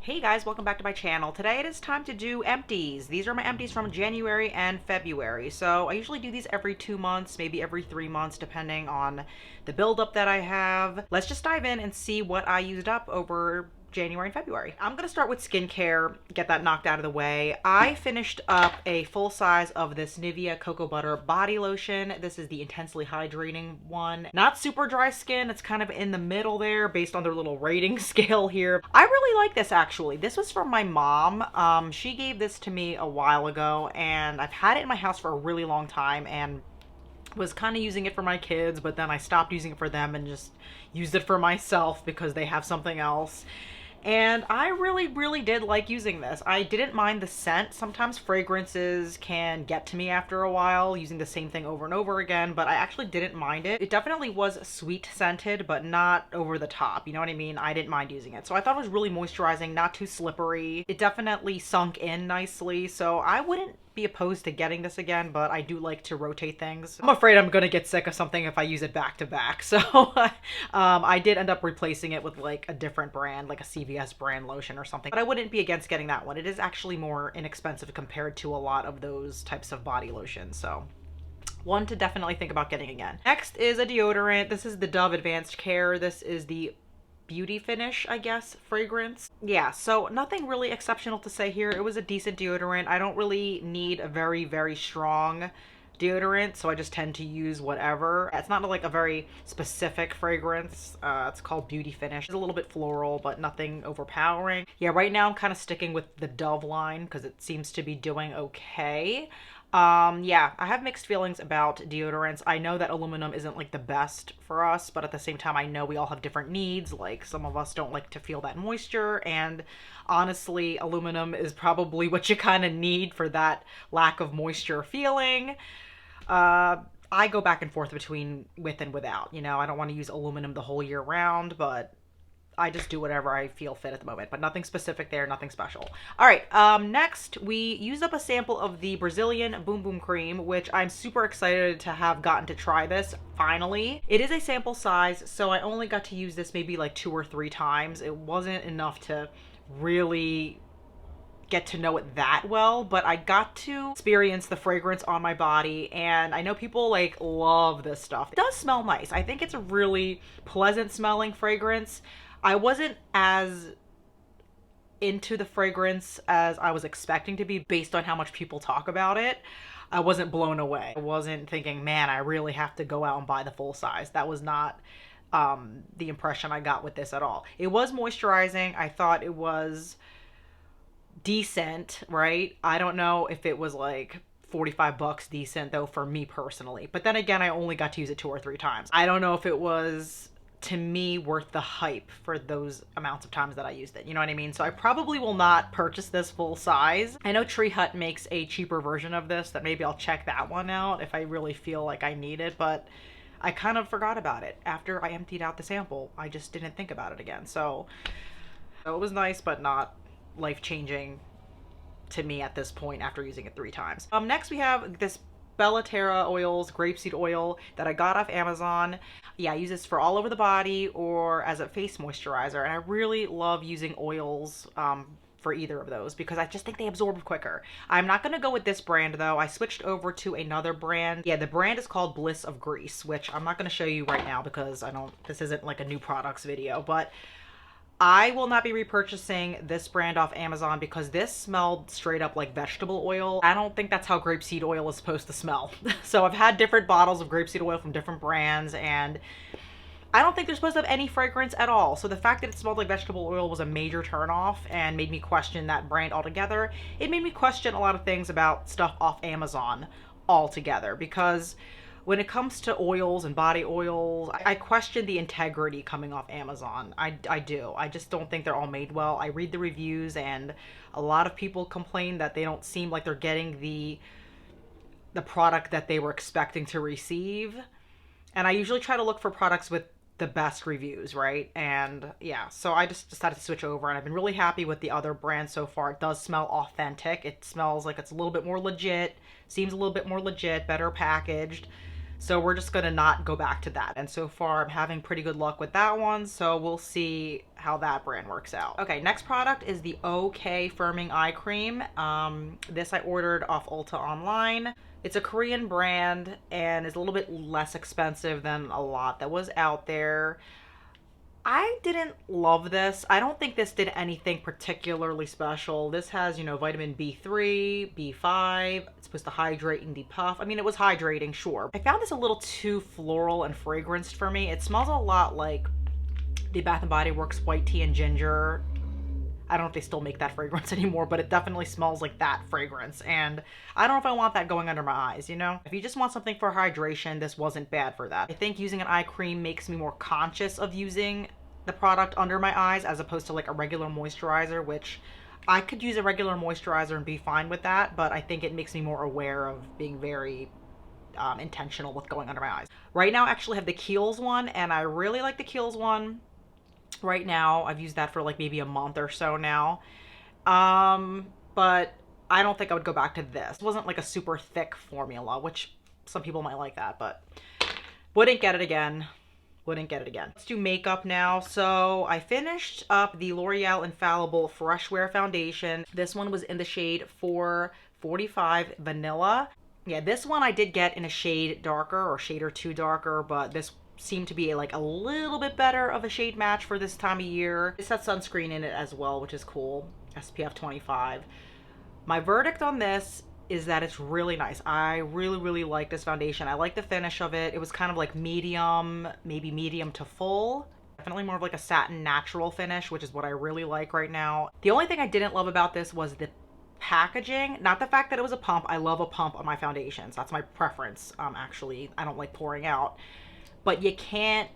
Hey guys, welcome back to my channel. Today it is time to do empties. These are my empties from January and February. So I usually do these every 2 months, maybe every 3 months, depending on the buildup that I have. Let's just dive in and see what I used up over January and February. I'm gonna start with skincare, get that knocked out of the way. I finished up a full size of this Nivea Cocoa Butter Body Lotion. This is the intensely hydrating one. Not super dry skin, it's kind of in the middle there based on their little rating scale here. I really like this actually. This was from my mom. She gave this to me a while ago and I've had it in my house for a really long time and was kind of using it for my kids, but then I stopped using it for them and just used it for myself because they have something else. And I really did like using this. I didn't mind the scent. Sometimes fragrances can get to me after a while using the same thing over and over again, but I actually didn't mind it. It definitely was sweet scented, but not over the top. You know what I mean? I didn't mind using it. So I thought it was really moisturizing, not too slippery. It definitely sunk in nicely. So I wouldn't be opposed to getting this again, but I do like to rotate things. I'm afraid I'm gonna get sick of something if I use it back to back. So I did end up replacing it with like a different brand, like a CVS brand lotion or something, but I wouldn't be against getting that one. It is actually more inexpensive compared to a lot of those types of body lotions. So one to definitely think about getting again. Next is a deodorant. This is the Dove Advanced Care. This is the Beauty Finish, I guess, fragrance. Yeah, so nothing really exceptional to say here. It was a decent deodorant. I don't really need a very strong deodorant, so I just tend to use whatever. It's not like a very specific fragrance. It's called Beauty Finish. It's a little bit floral, but nothing overpowering. Yeah, right now I'm kind of sticking with the Dove line because it seems to be doing okay. Yeah, I have mixed feelings about deodorants. I know that aluminum isn't like the best for us, but at the same time, I know we all have different needs. Like some of us don't like to feel that moisture, and honestly, aluminum is probably what you kind of need for that lack of moisture feeling. I go back and forth between with and without, you know, I don't want to use aluminum the whole year round, but I just do whatever I feel fit at the moment, but nothing specific there, nothing special. All right, next we used up a sample of the Brazilian Boom Boom Cream, which I'm super excited to have gotten to try this finally. It is a sample size, so I only got to use this maybe like 2 or 3 times. It wasn't enough to really get to know it that well, but I got to experience the fragrance on my body, and I know people like love this stuff. It does smell nice. I think it's a really pleasant smelling fragrance. I wasn't as into the fragrance as I was expecting to be based on how much people talk about it. I wasn't blown away. I wasn't thinking, man, I really have to go out and buy the full size. That was not the impression I got with this at all. It was moisturizing. I thought it was decent, right? I don't know if it was like 45 bucks decent though for me personally. But then again, I only got to use it 2 or 3 times. I don't know if it was to me worth the hype for those amounts of times that I used it. You know what I mean? So I probably will not purchase this full size. I know Tree Hut makes a cheaper version of this that maybe I'll check that one out if I really feel like I need it, but I kind of forgot about it. After I emptied out the sample, I just didn't think about it again. So it was nice, but not life-changing to me at this point after using it 3 times. Next we have this Bellatera Oils grapeseed oil that I got off Amazon. Yeah, I use this for all over the body or as a face moisturizer, and I really love using oils for either of those because I just think they absorb quicker. I'm not gonna go with this brand though. I switched over to another brand. Yeah, the brand is called Bliss of Grease, which I'm not gonna show you right now because this isn't like a new products video, but I will not be repurchasing this brand off Amazon because this smelled straight up like vegetable oil. I don't think that's how grapeseed oil is supposed to smell. So I've had different bottles of grapeseed oil from different brands, and I don't think they're supposed to have any fragrance at all. So the fact that it smelled like vegetable oil was a major turnoff and made me question that brand altogether. It made me question a lot of things about stuff off Amazon altogether because when it comes to oils and body oils, I question the integrity coming off Amazon. I do. I just don't think they're all made well. I read the reviews and a lot of people complain that they don't seem like they're getting the product that they were expecting to receive. And I usually try to look for products with the best reviews, right? And yeah, so I just decided to switch over, and I've been really happy with the other brand so far. It does smell authentic. It smells like it's a little bit more legit, seems a little bit more legit, better packaged. So we're just gonna not go back to that. And so far I'm having pretty good luck with that one. So we'll see how that brand works out. Okay, next product is the OK Firming Eye Cream. This I ordered off Ulta online. It's a Korean brand and is a little bit less expensive than a lot that was out there. I didn't love this. I don't think this did anything particularly special. This has, you know, vitamin B3, B5. It's supposed to hydrate and depuff. I mean, it was hydrating, sure. I found this a little too floral and fragranced for me. It smells a lot like the Bath & Body Works White Tea and Ginger. I don't know if they still make that fragrance anymore, but it definitely smells like that fragrance. And I don't know if I want that going under my eyes, you know? If you just want something for hydration, this wasn't bad for that. I think using an eye cream makes me more conscious of using the product under my eyes as opposed to like a regular moisturizer, which I could use a regular moisturizer and be fine with that, but I think it makes me more aware of being very intentional with going under my eyes. Right now I actually have the Kiehl's one, and I really like the Kiehl's one. Right now I've used that for like maybe a month or so now, but I don't think I would go back to this. It wasn't like a super thick formula, which some people might like that, but wouldn't get it again. Let's do makeup now. So I finished up the L'Oreal Infallible Fresh Wear Foundation. This one was in the shade 445 Vanilla. Yeah, this one I did get in a shade darker, or shade or two darker, but this seemed to be like a little bit better of a shade match for this time of year. This has sunscreen in it as well, which is cool. SPF 25. My verdict on this is that it's really nice. I really like this foundation. I like the finish of it. It was kind of like medium, maybe medium to full. Definitely more of like a satin natural finish, which is what I really like right now. The only thing I didn't love about this was the packaging, not the fact that it was a pump. I love a pump on my foundations. That's my preference. Actually, I don't like pouring out. But you can't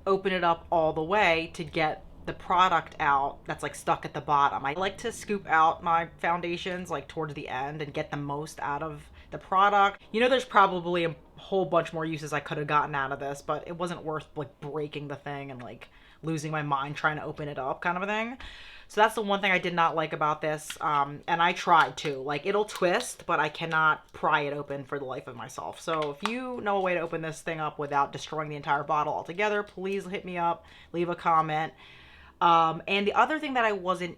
open it up all the way to get the product out that's like stuck at the bottom. I like to scoop out my foundations like towards the end and get the most out of the product. You know, there's probably a whole bunch more uses I could have gotten out of this, but it wasn't worth like breaking the thing and like losing my mind trying to open it up kind of a thing. So that's the one thing I did not like about this. And I tried to. Like, it'll twist, but I cannot pry it open for the life of myself. So if you know a way to open this thing up without destroying the entire bottle altogether, please hit me up, leave a comment. And the other thing that I wasn't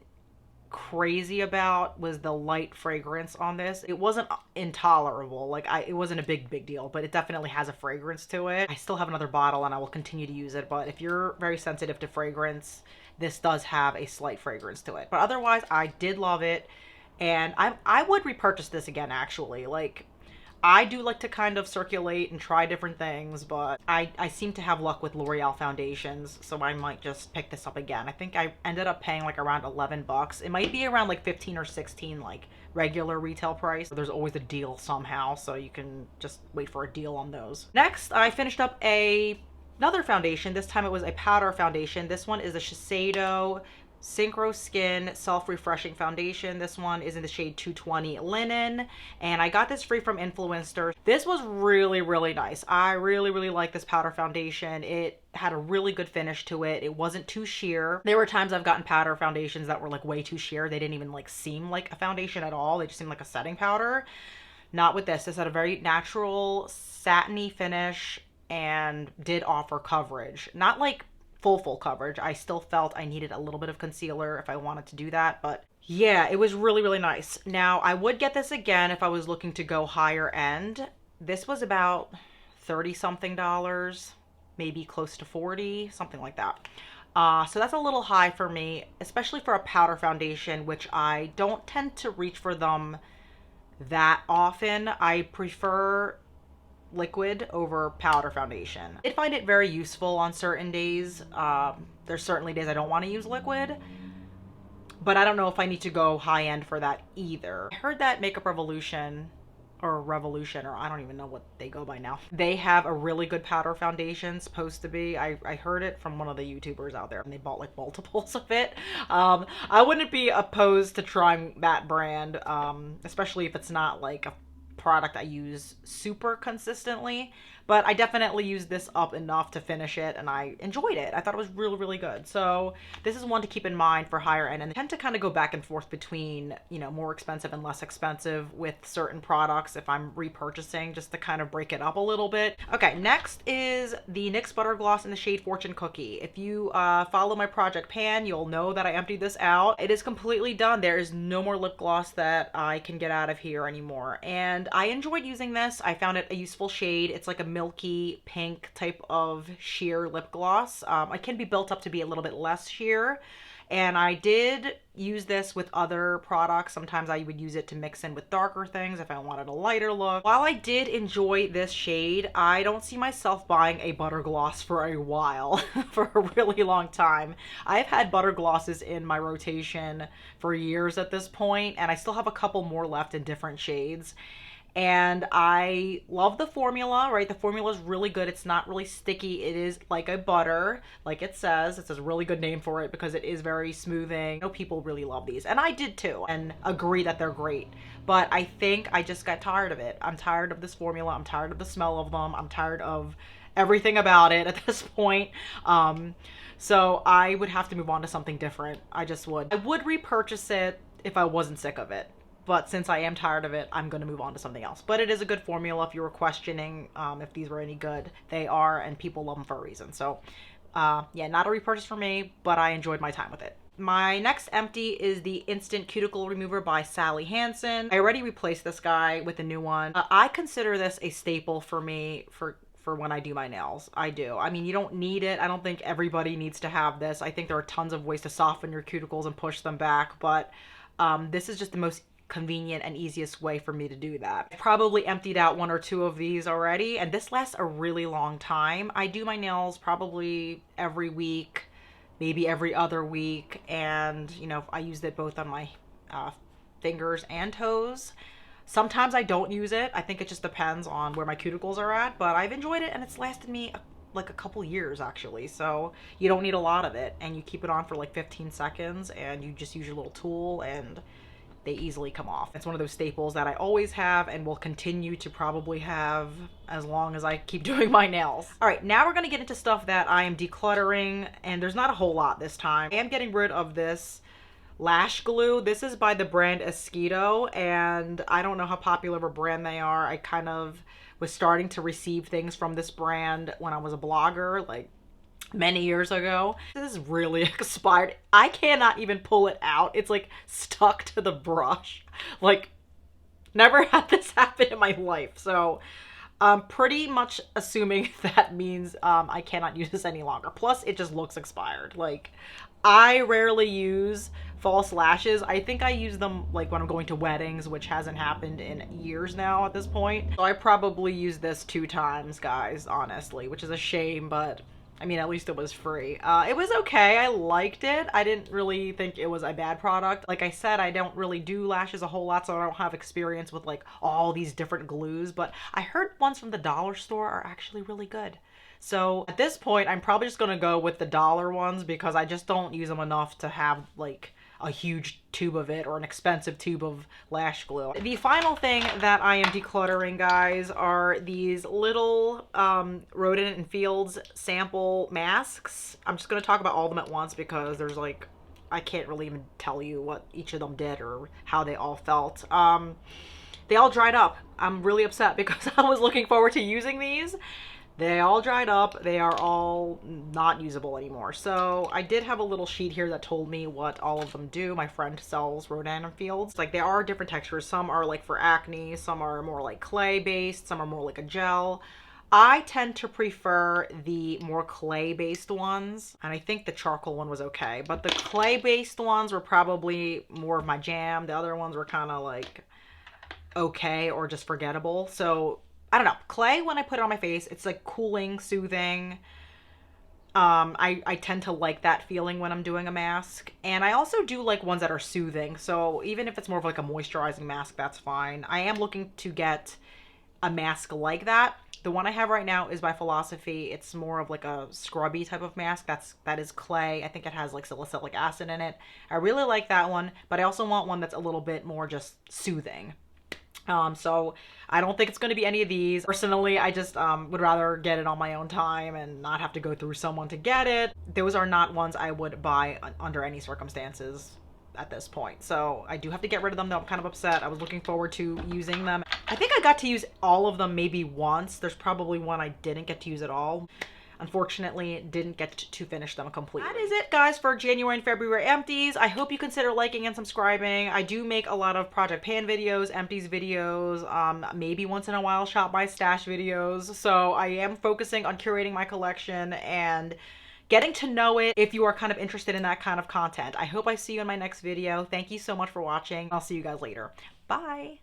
crazy about was the light fragrance on this. It wasn't intolerable. Like, it wasn't a big deal, but it definitely has a fragrance to it. I still have another bottle and I will continue to use it, but if you're very sensitive to fragrance, this does have a slight fragrance to it. But otherwise, I did love it, and I would repurchase this again, actually. Like, I do like to kind of circulate and try different things, but I seem to have luck with L'Oreal foundations, so I might just pick this up again. I think I ended up paying like around 11 bucks. It might be around like 15 or 16 like regular retail price. There's always a deal somehow, so you can just wait for a deal on those. Next, I finished up another foundation. This time it was a powder foundation. This one is the Shiseido Synchro Skin Self-Refreshing Foundation. This one is in the shade 220 Linen, and I got this free from Influencer. This was really nice. I really like this powder foundation. It had a really good finish to it. It wasn't too sheer. There were times I've gotten powder foundations that were like way too sheer. They didn't even like seem like a foundation at all. They just seemed like a setting powder. Not with this. This had a very natural satiny finish and did offer coverage. Not like full coverage. I still felt I needed a little bit of concealer if I wanted to do that, but yeah, it was really nice. Now, I would get this again if I was looking to go higher end. This was about 30 something dollars, maybe close to 40, something like that. So that's a little high for me, especially for a powder foundation, which I don't tend to reach for them that often. I prefer liquid over powder foundation. I did find it very useful on certain days. There's certainly days I don't want to use liquid, but I don't know if I need to go high end for that either. I heard that Makeup Revolution, or I don't even know what they go by now, they have a really good powder foundation, supposed to be. I heard it from one of the YouTubers out there, and they bought like multiples of it. I wouldn't be opposed to trying that brand, especially if it's not like a product I use super consistently, but I definitely used this up enough to finish it and I enjoyed it. I thought it was really, really good. So this is one to keep in mind for higher end, and I tend to kind of go back and forth between, you know, more expensive and less expensive with certain products if I'm repurchasing, just to kind of break it up a little bit. Okay, next is the NYX Butter Gloss in the shade Fortune Cookie. If you follow my Project Pan, you'll know that I emptied this out. It is completely done. There is no more lip gloss that I can get out of here anymore. And I enjoyed using this. I found it a useful shade. It's like a milky pink type of sheer lip gloss. It can be built up to be a little bit less sheer. And I did use this with other products. Sometimes I would use it to mix in with darker things if I wanted a lighter look. While I did enjoy this shade, I don't see myself buying a butter gloss for a while, for a really long time. I've had butter glosses in my rotation for years at this point, and I still have a couple more left in different shades. And I love the formula, right? The formula is really good. It's not really sticky. It is like a butter, like it says. It's a really good name for it because it is very smoothing. I know people really love these, and I did too, and agree that they're great. But I think I just got tired of it. I'm tired of this formula. I'm tired of the smell of them. I'm tired of everything about it at this point. So I would have to move on to something different. I just would. I would repurchase it if I wasn't sick of it. But since I am tired of it, I'm going to move on to something else. But it is a good formula if you were questioning if these were any good. They are, and people love them for a reason. So, yeah, not a repurchase for me, but I enjoyed my time with it. My next empty is the Instant Cuticle Remover by Sally Hansen. I already replaced this guy with a new one. I consider this a staple for me for when I do my nails. I do. I mean, you don't need it. I don't think everybody needs to have this. I think there are tons of ways to soften your cuticles and push them back, but this is just the most convenient and easiest way for me to do that. I probably emptied out one or two of these already, and this lasts a really long time. I do my nails probably every week, maybe every other week, and you know, I used it both on my fingers and toes. Sometimes I don't use it. I think it just depends on where my cuticles are at, but I've enjoyed it and it's lasted me like a couple years actually. So you don't need a lot of it, and you keep it on for like 15 seconds and you just use your little tool and they easily come off. It's one of those staples that I always have and will continue to probably have as long as I keep doing my nails. All right, now we're gonna get into stuff that I am decluttering, and there's not a whole lot this time. I am getting rid of this lash glue. This is by the brand Esquito, and I don't know how popular of a brand they are. I kind of was starting to receive things from this brand when I was a blogger, like many years ago. This is really expired. I cannot even pull it out. It's like stuck to the brush. Like, never had this happen in my life. So I'm pretty much assuming that means I cannot use this any longer. Plus it just looks expired. Like, I rarely use false lashes. I think I use them like when I'm going to weddings, which hasn't happened in years now at this point. So I probably used this 2 times, guys, honestly, which is a shame, but I mean, at least it was free. It was okay. I liked it. I didn't really think it was a bad product. Like I said, I don't really do lashes a whole lot, so I don't have experience with like all these different glues, but I heard ones from the dollar store are actually really good. So at this point, I'm probably just gonna go with the dollar ones because I just don't use them enough to have like a huge tube of it or an expensive tube of lash glue. The final thing that I am decluttering, guys, are these little Rodent and Fields sample masks. I'm just going to talk about all of them at once because there's like, I can't really even tell you what each of them did or how they all felt. They all dried up. I'm really upset because I was looking forward to using these. They all dried up. They are all not usable anymore. So I did have a little sheet here that told me what all of them do. My friend sells Rodan and Fields. Like, they are different textures. Some are like for acne. Some are more like clay based. Some are more like a gel. I tend to prefer the more clay based ones. And I think the charcoal one was okay. But the clay based ones were probably more of my jam. The other ones were kind of like okay or just forgettable. So I don't know. Clay, when I put it on my face, it's like cooling, soothing. I tend to like that feeling when I'm doing a mask. And I also do like ones that are soothing. So even if it's more of like a moisturizing mask, that's fine. I am looking to get a mask like that. The one I have right now is by Philosophy. It's more of like a scrubby type of mask. That is clay. I think it has like salicylic acid in it. I really like that one, but I also want one that's a little bit more just soothing. So I don't think it's going to be any of these. Personally, I just would rather get it on my own time and not have to go through someone to get it. Those are not ones I would buy under any circumstances at this point. So I do have to get rid of them, though I'm kind of upset. I was looking forward to using them. I think I got to use all of them maybe once. There's probably one I didn't get to use at all. Unfortunately, didn't get to finish them completely. That is it, guys, for January and February empties. I hope you consider liking and subscribing. I do make a lot of Project Pan videos, empties videos, maybe once in a while shop my stash videos. So I am focusing on curating my collection and getting to know it if you are kind of interested in that kind of content. I hope I see you in my next video. Thank you so much for watching. I'll see you guys later. Bye.